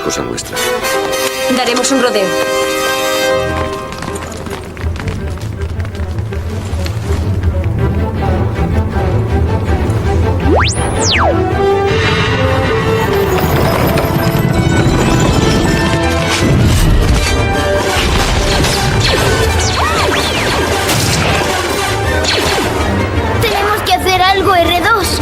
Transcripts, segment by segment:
cosa nuestra. Daremos un rodeo. Tenemos que hacer algo, R2.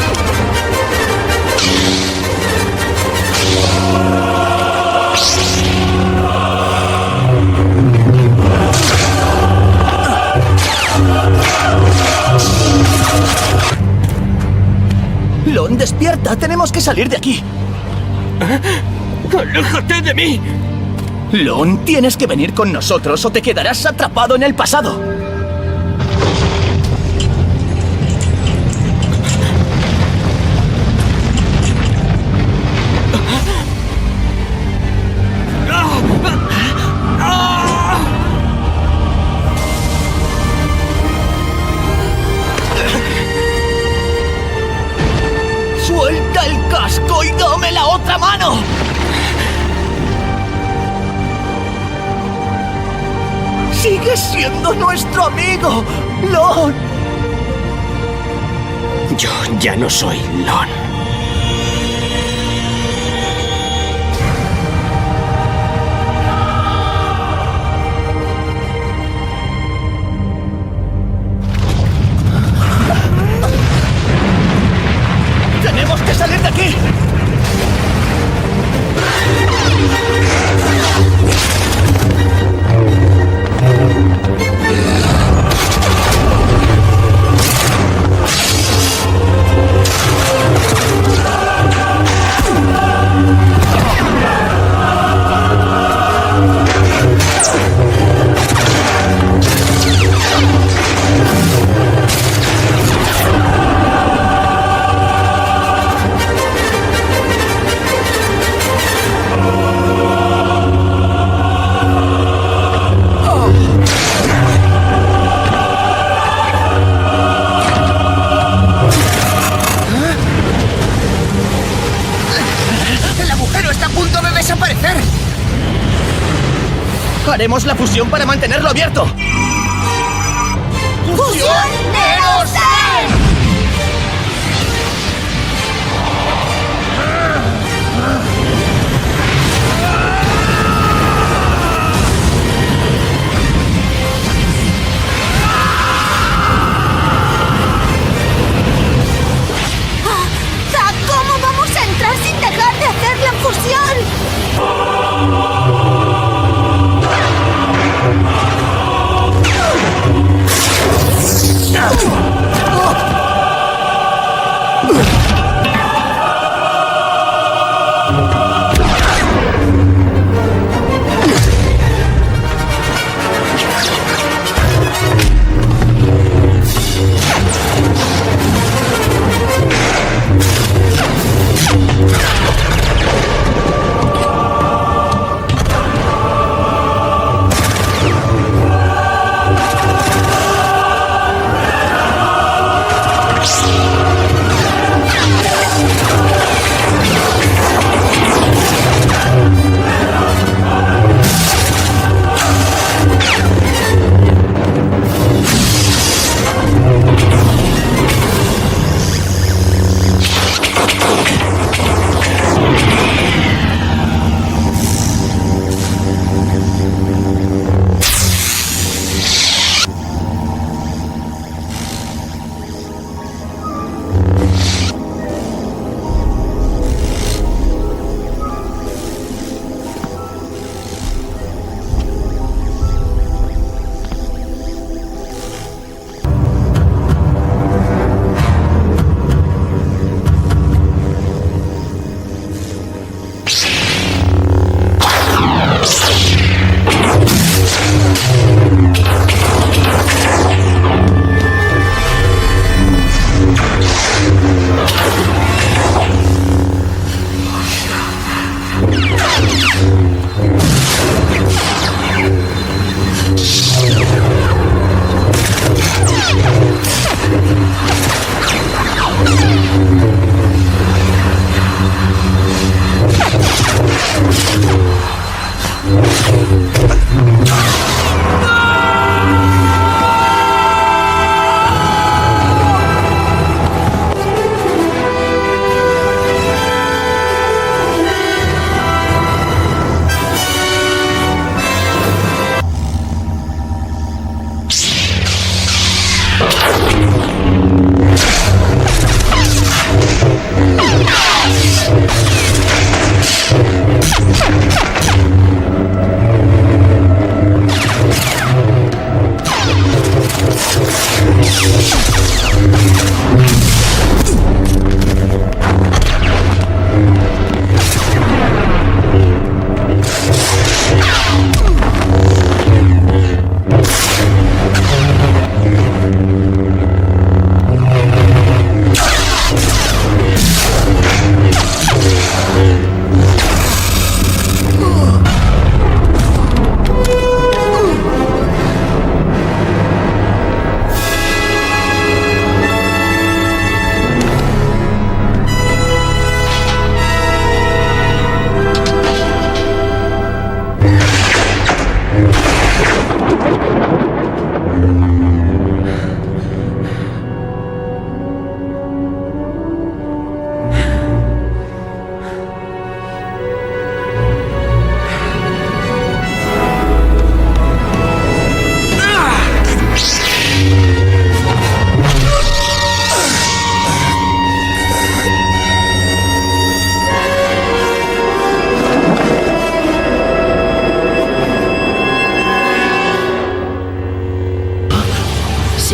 Lon, despierta. Tenemos que salir de aquí. ¡Aléjate de mí! Lon, tienes que venir con nosotros o te quedarás atrapado en el pasado. ¡Suelta el casco y dame la otra mano! ¡Sigues siendo nuestro amigo, Lon! Yo ya no soy Lon. ¡Tenemos que salir de aquí! Haremos la fusión para mantenerlo abierto. ¡Fusión Menos! ¿Cómo vamos a entrar sin dejar de hacer la fusión?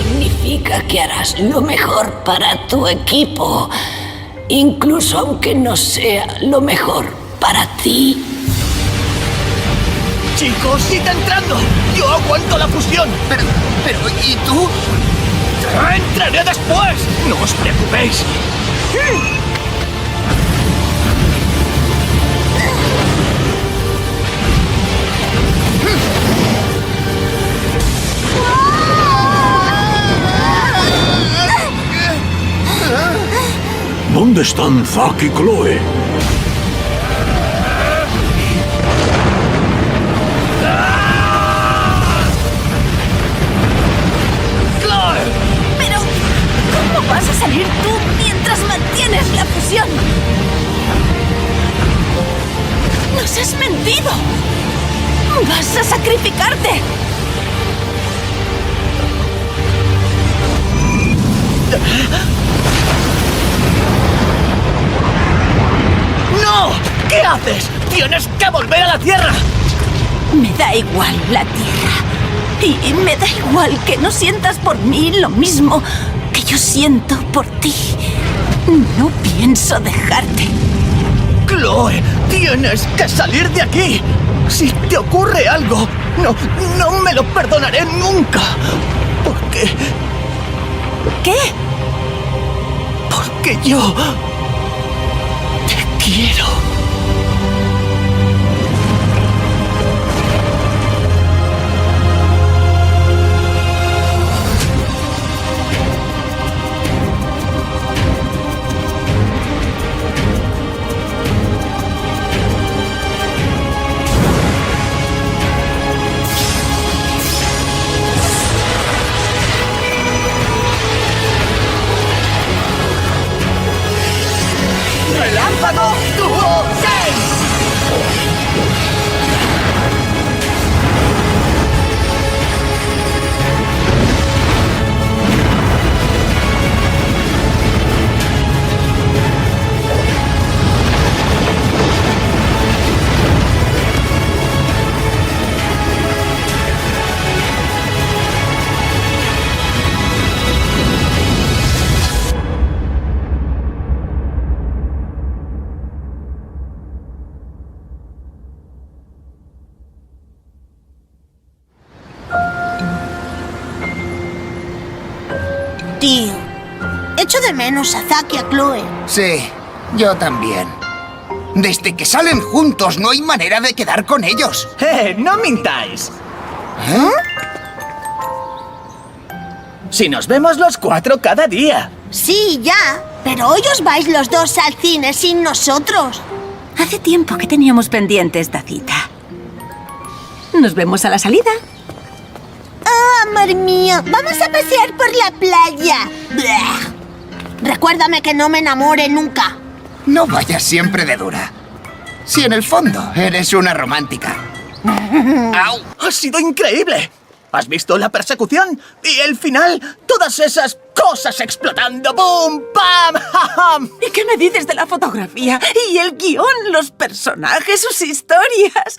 significa que harás lo mejor para tu equipo, incluso aunque no sea lo mejor para ti. Chicos, sigue entrando. Yo aguanto la fusión. Pero, ¿y tú? ¡Entraré después! No os preocupéis. ¿Dónde están Zack y Chloe? Pero, ¿cómo vas a salir tú mientras mantienes la fusión? ¡Nos has mentido! ¡Vas a sacrificarte! ¡No! ¿Qué haces? ¡Tienes que volver a la Tierra! Me da igual la Tierra. Y me da igual que no sientas por mí lo mismo que yo siento por ti. No pienso dejarte. Chloe, tienes que salir de aquí. Si te ocurre algo, no me lo perdonaré nunca. Porque... ¿Qué? Porque yo... te quiero. ¡Relámpago Dúo 6! Tío, echo de menos a Zack y a Chloe. Sí, yo también. Desde que salen juntos no hay manera de quedar con ellos. No mintáis. ¿Eh? Si nos vemos los 4 cada día. Sí, ya. Pero hoy os vais los dos al cine sin nosotros. Hace tiempo que teníamos pendiente esta cita. Nos vemos a la salida. Amor mío, vamos a pasear por la playa. Bleh. Recuérdame que no me enamore nunca. No vayas siempre de dura. Si en el fondo eres una romántica. ¡Au! ¡Ha sido increíble! ¿Has visto la persecución? Y el final, todas esas cosas explotando. ¡Bum! ¡Pam! ¡Ja, ja! ¿Y qué me dices de la fotografía? Y el guión, los personajes, sus historias.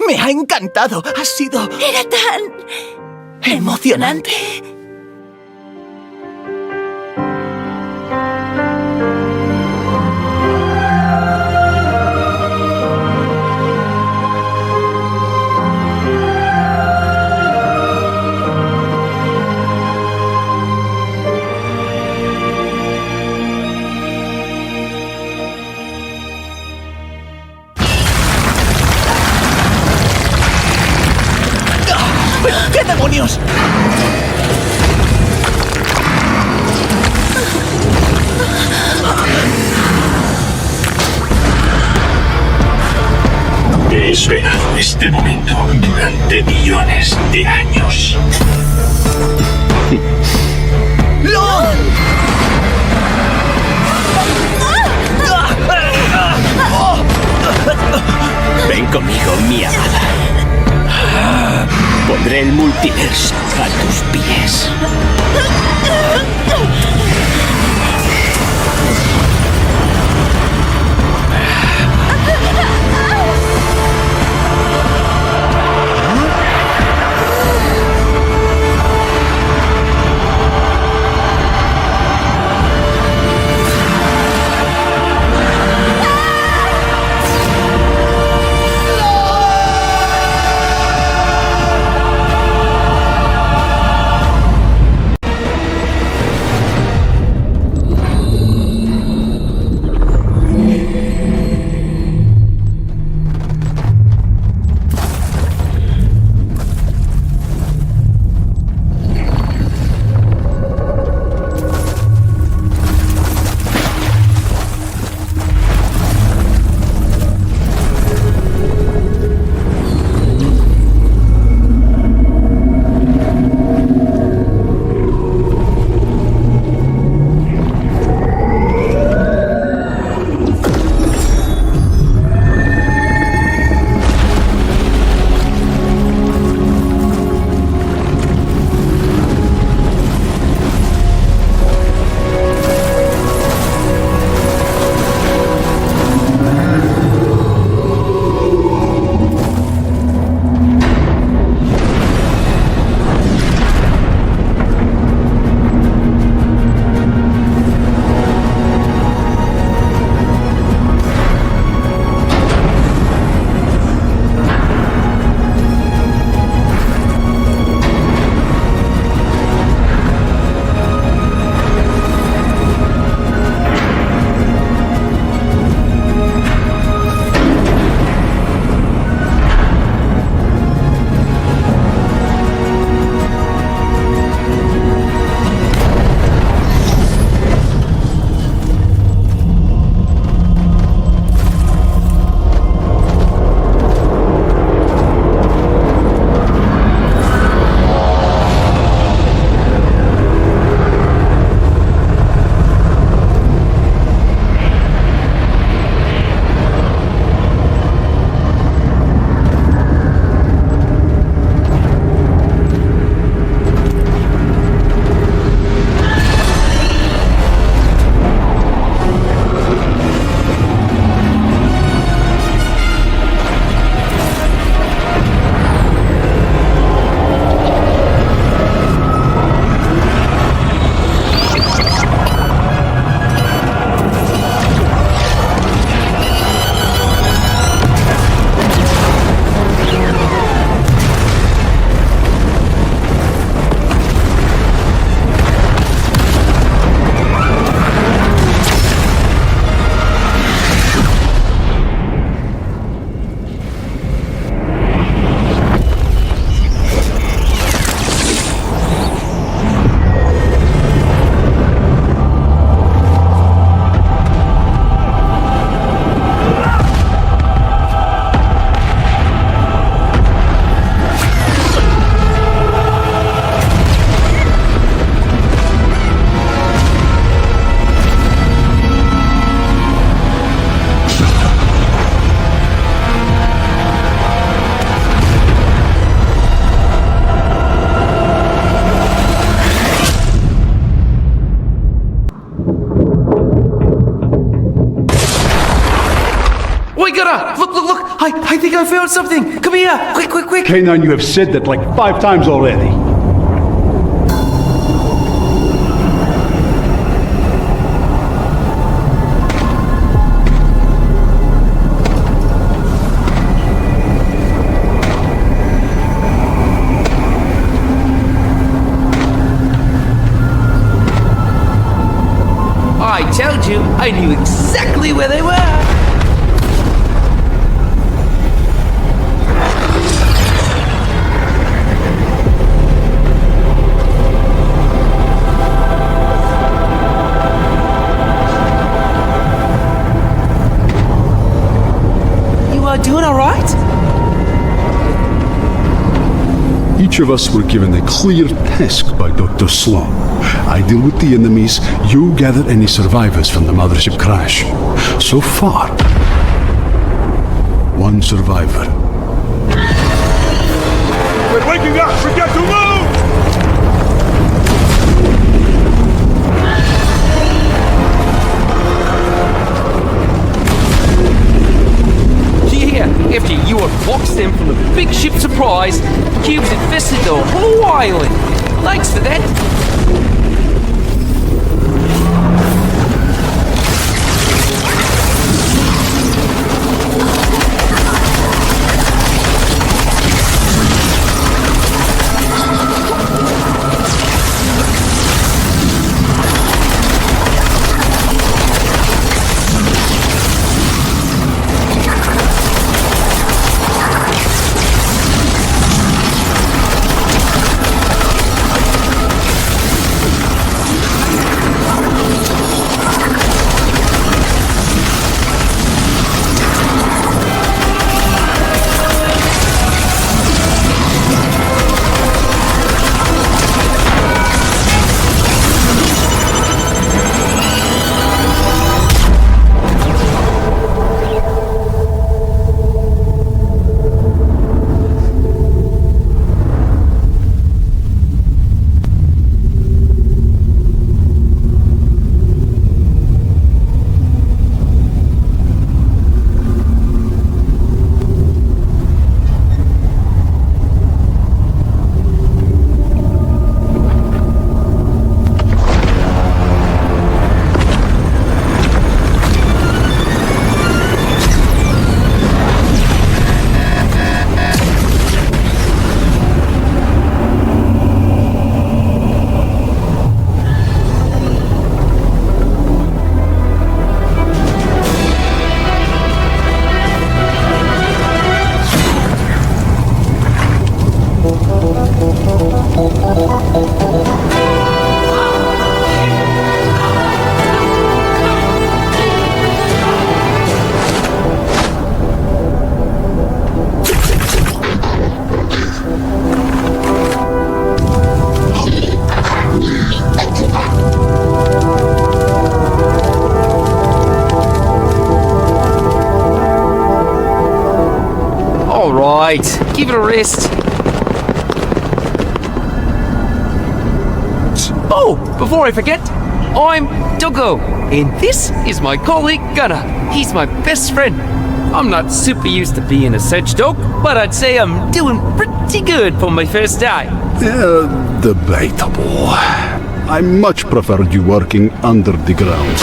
Me ha encantado. Ha sido Era tan... emocionante. ¿Qué demonios? He esperado este momento durante millones de años. ¡Lon! Ven conmigo, mi amada. Pondré el multiverso a tus pies. Gunnar! Look! I think I found something! Come here! Quick! K9, you have said that like 5 times already. I told you, I knew exactly where they were! You are doing alright? Each of us were given a clear task by Dr. Sloan. I deal with the enemies, you gather any survivors from the mothership crash. So far, 1 survivor. We're waking up! We got to move! Yeah, after you unboxed them from the big ship Surprise, cubes infested the whole island. Thanks for that. Alright, give it a rest. Oh, before I forget, I'm Doggo, and this is my colleague Gunnar. He's my best friend. I'm not super used to being a sedge dog, but I'd say I'm doing pretty good for my first day. Debatable. I much preferred you working under the ground.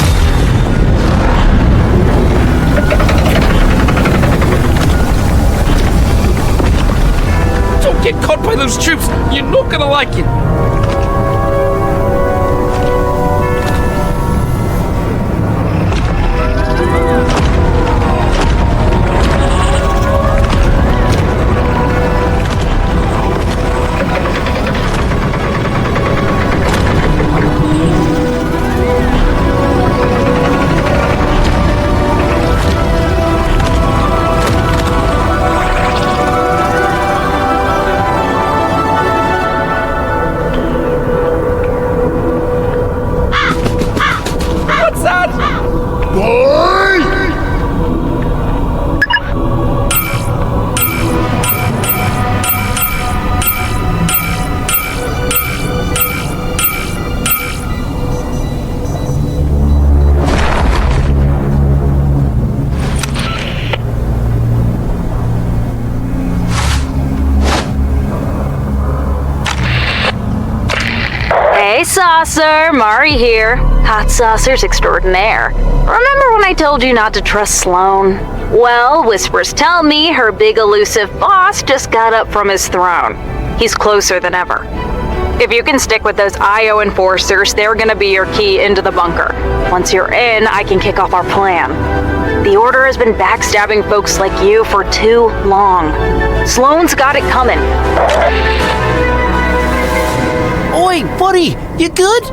Don't get caught by those troops. You're not gonna like it. Hey, Saucer, Mari here. Hot Saucers extraordinaire. Remember when I told you not to trust Sloane? Well, whispers tell me her big elusive boss just got up from his throne. He's closer than ever. If you can stick with those IO enforcers, they're gonna be your key into the bunker. Once you're in, I can kick off our plan. The Order has been backstabbing folks like you for too long. Sloane's got it coming. Oi, buddy, you good?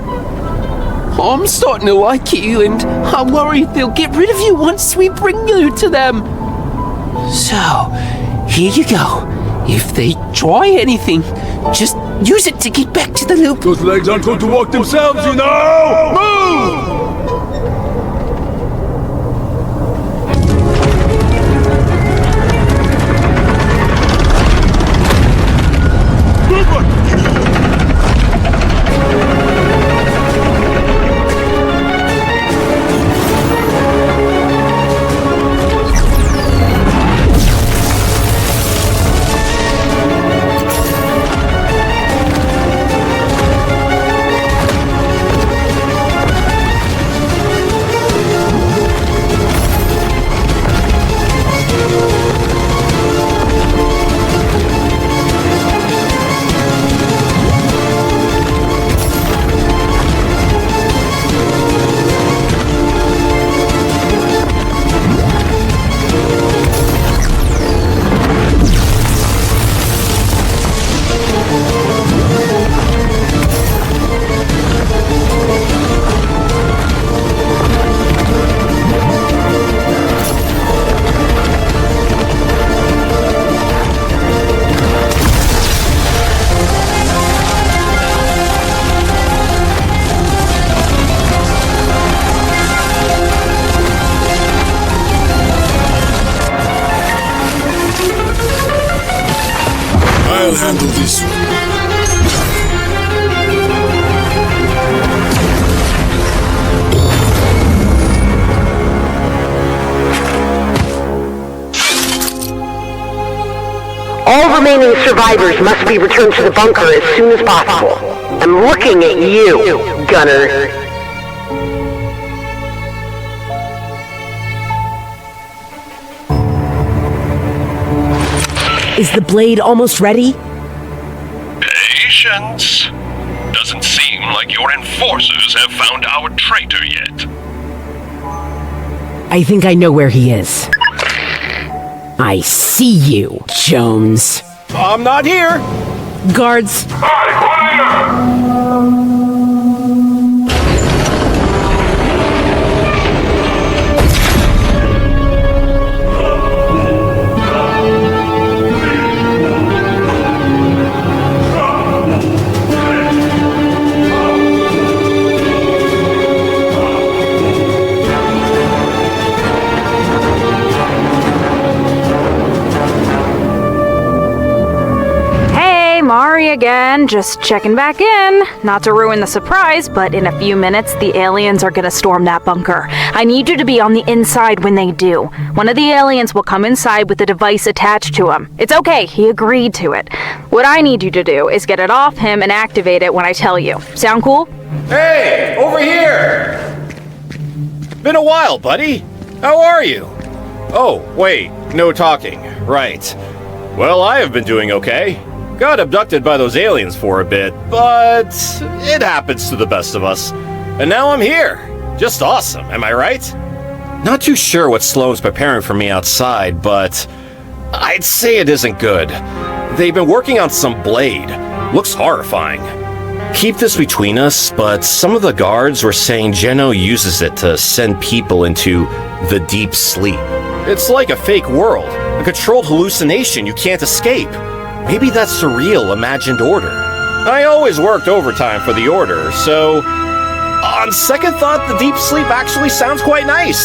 I'm starting to like you, and I'm worried they'll get rid of you once we bring you to them. So, here you go. If they try anything, just use it to get back to the loop. Those legs aren't going to walk themselves, you know! Move! I'll handle this one. All remaining survivors must be returned to the bunker as soon as possible. I'm looking at you, Gunner. Is the blade almost ready? Patience. Doesn't seem like your enforcers have found our traitor yet. I think I know where he is. I see you, Jones. I'm not here! Guards. Mari again, just checking back in. Not to ruin the surprise, but in a few minutes, the aliens are gonna storm that bunker. I need you to be on the inside when they do. One of the aliens will come inside with a device attached to him. It's okay, he agreed to it. What I need you to do is get it off him and activate it when I tell you. Sound cool? Hey, over here! Been a while, buddy. How are you? Oh, wait, no talking. Right. Well, I have been doing okay. Got abducted by those aliens for a bit, but it happens to the best of us. And now I'm here. Just awesome, am I right? Not too sure what Sloane's preparing for me outside, but I'd say it isn't good. They've been working on some blade. Looks horrifying. Keep this between us, but some of the guards were saying Geno uses it to send people into the deep sleep. It's like a fake world, a controlled hallucination you can't escape. Maybe that's the real imagined order. I always worked overtime for the Order, so on second thought, the deep sleep actually sounds quite nice.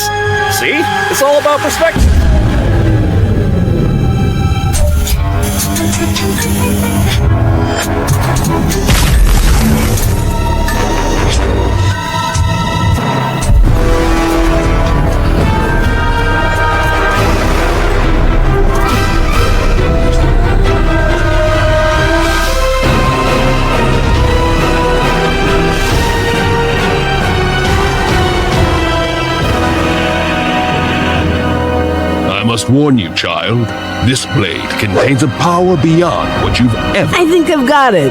See? It's all about perspective. must warn you, child. This blade contains a power beyond what you've ever... I think I've got it.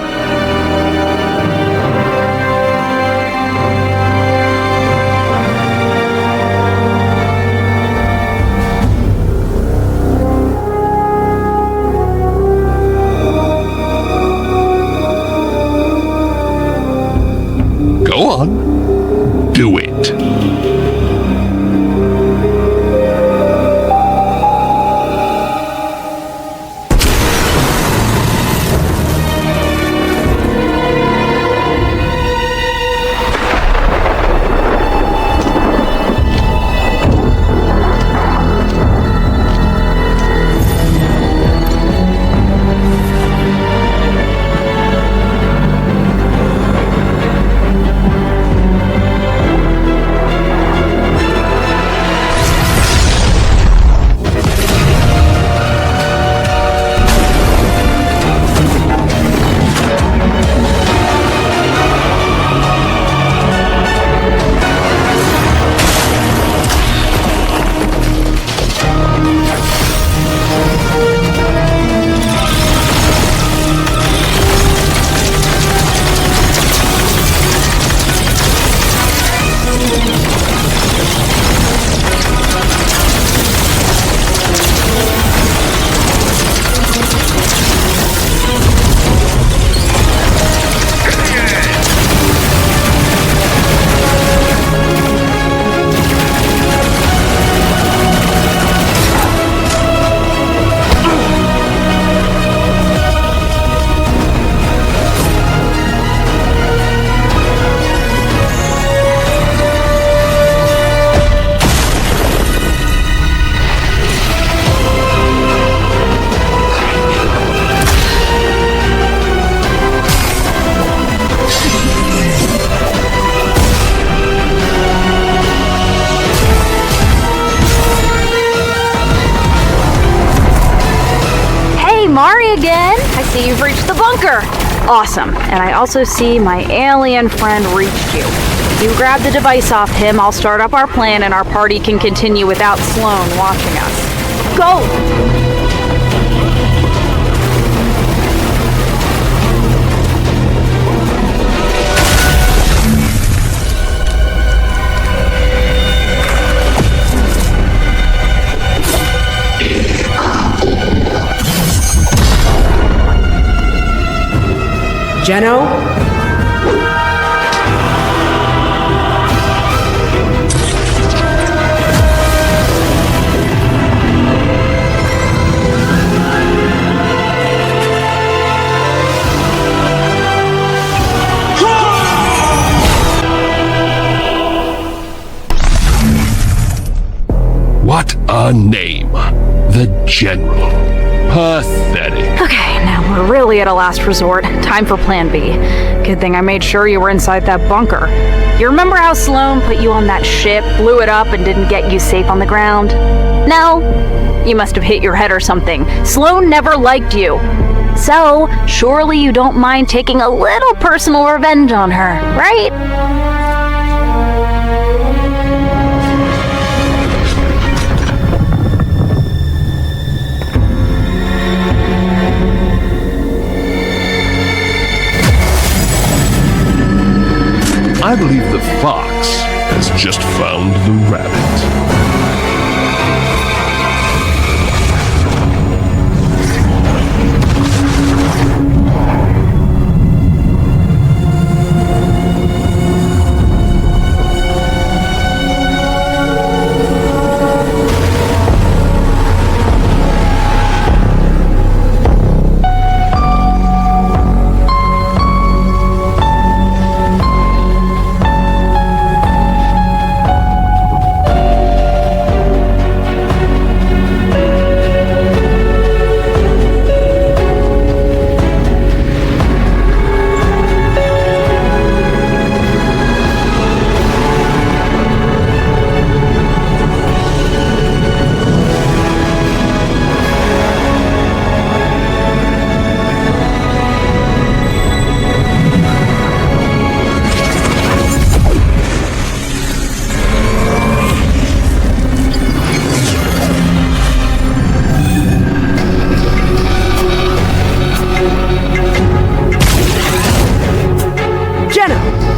Go on. Do it. You've reached the bunker. Awesome. And I also see my alien friend reached you. You grab the device off him, I'll start up our plan, and our party can continue without Sloan watching us. Go! Geno? What a name. The General. Pathetic. Okay, now we're really at a last resort. Time for plan B. Good thing I made sure you were inside that bunker. You remember how Sloan put you on that ship, blew it up, and didn't get you safe on the ground? No? You must have hit your head or something. Sloan never liked you. So, surely you don't mind taking a little personal revenge on her, right? I believe the fox has just found the rabbit.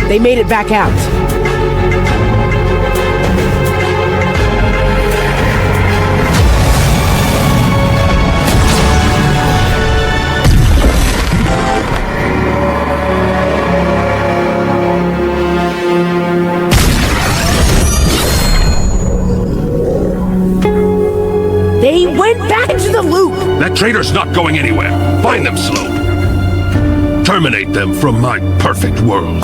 They made it back out. They went back into the loop! That traitor's not going anywhere. Find them, Sloan. Terminate them from my perfect world.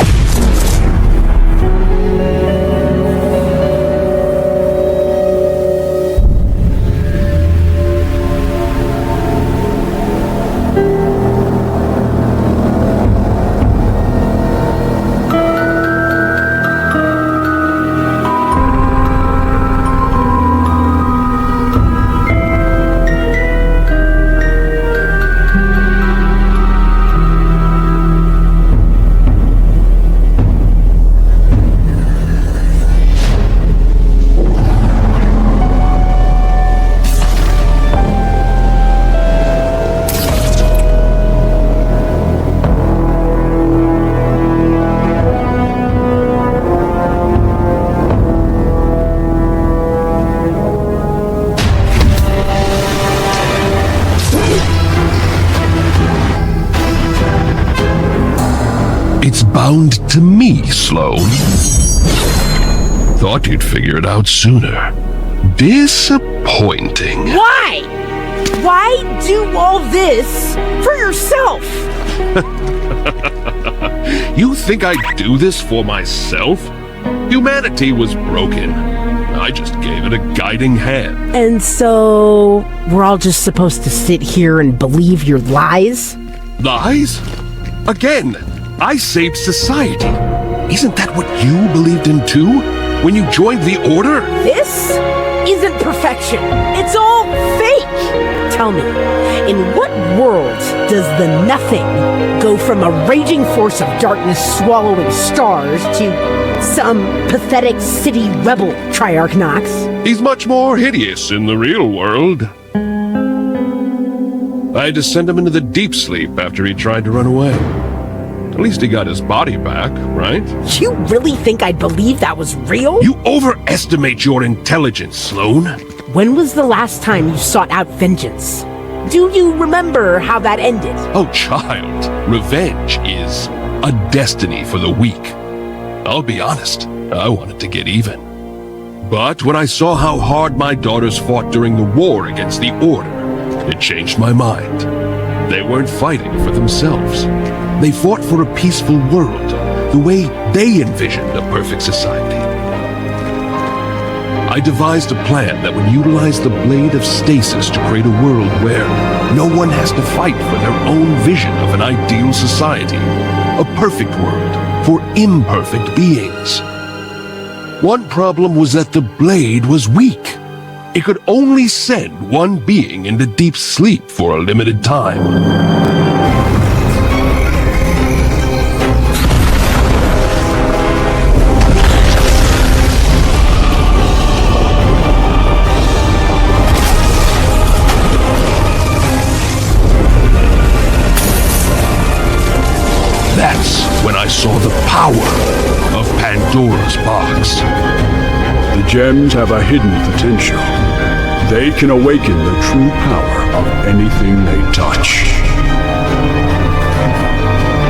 It's bound to me, Sloan. Thought you'd figure it out sooner. Disappointing. Why? Why do all this for yourself? You think I'd do this for myself? Humanity was broken. I just gave it a guiding hand. And so, we're all just supposed to sit here and believe your lies? Lies? Again, I saved society. Isn't that what you believed in too? When you joined the Order? This isn't perfection. It's all fake. Tell me, in what world does the nothing go from a raging force of darkness swallowing stars to some pathetic city rebel, Triarch Nox? He's much more hideous in the real world. I had to send him into the deep sleep after he tried to run away. At least he got his body back, right? You really think I'd believe that was real? You overestimate your intelligence, Sloan. When was the last time you sought out vengeance? Do you remember how that ended? Oh, child, revenge is a destiny for the weak. I'll be honest, I wanted to get even. But when I saw how hard my daughters fought during the war against the Order, it changed my mind. They weren't fighting for themselves. They fought for a peaceful world, the way they envisioned a perfect society. I devised a plan that would utilize the Blade of Stasis to create a world where no one has to fight for their own vision of an ideal society. A perfect world for imperfect beings. One problem was that the Blade was weak. It could only send one being into deep sleep for a limited time. That's when I saw the power of Pandora's box. The gems have a hidden potential. They can awaken the true power of anything they touch.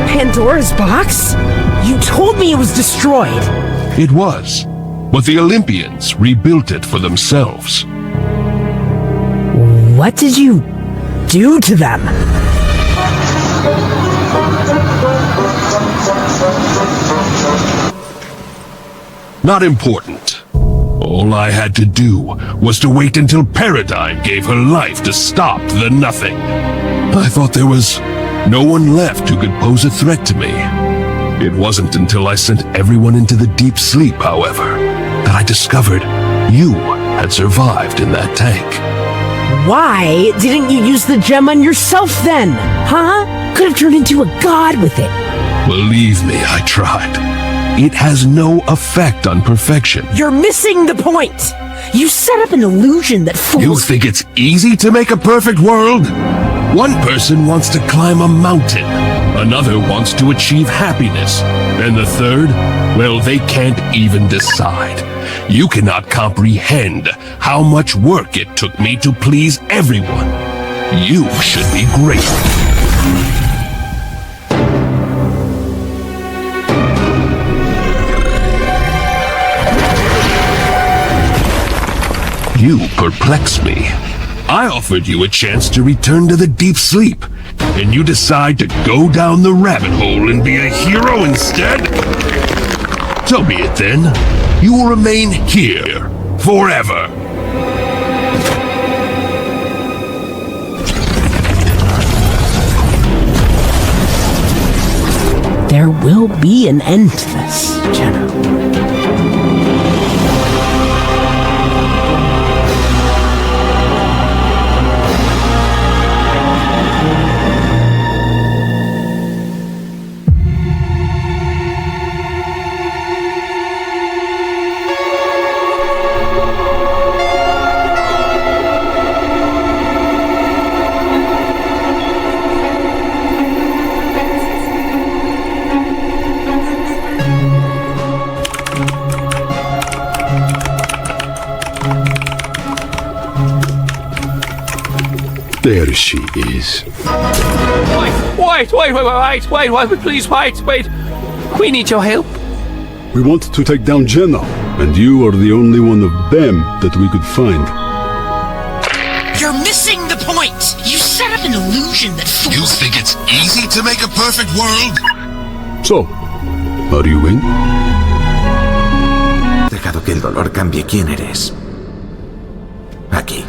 Pandora's box? You told me it was destroyed. It was, but the Olympians rebuilt it for themselves. What did you do to them? Not important. All I had to do was to wait until Paradigm gave her life to stop the Nothing. I thought there was no one left who could pose a threat to me. It wasn't until I sent everyone into the deep sleep, however, that I discovered you had survived in that tank. Why didn't you use the gem on yourself then? Huh? Could have turned into a god with it. Believe me, I tried. It has no effect on perfection. You're missing the point. You set up an illusion that fools... You think it's easy to make a perfect world? One person wants to climb a mountain. Another wants to achieve happiness. And the third, well, they can't even decide. You cannot comprehend how much work it took me to please everyone. You should be grateful. You perplex me. I offered you a chance to return to the deep sleep, and you decide to go down the rabbit hole and be a hero instead? So be it then. You will remain here forever. There will be an end to this, Geno. There she is. Wait, please wait. We need your help. We want to take down Geno, and you are the only one of them that we could find. You're missing the point! You set up an illusion that fools... You think it's easy to make a perfect world? So, are you in? Dejado que el dolor cambie quién eres. Aquí.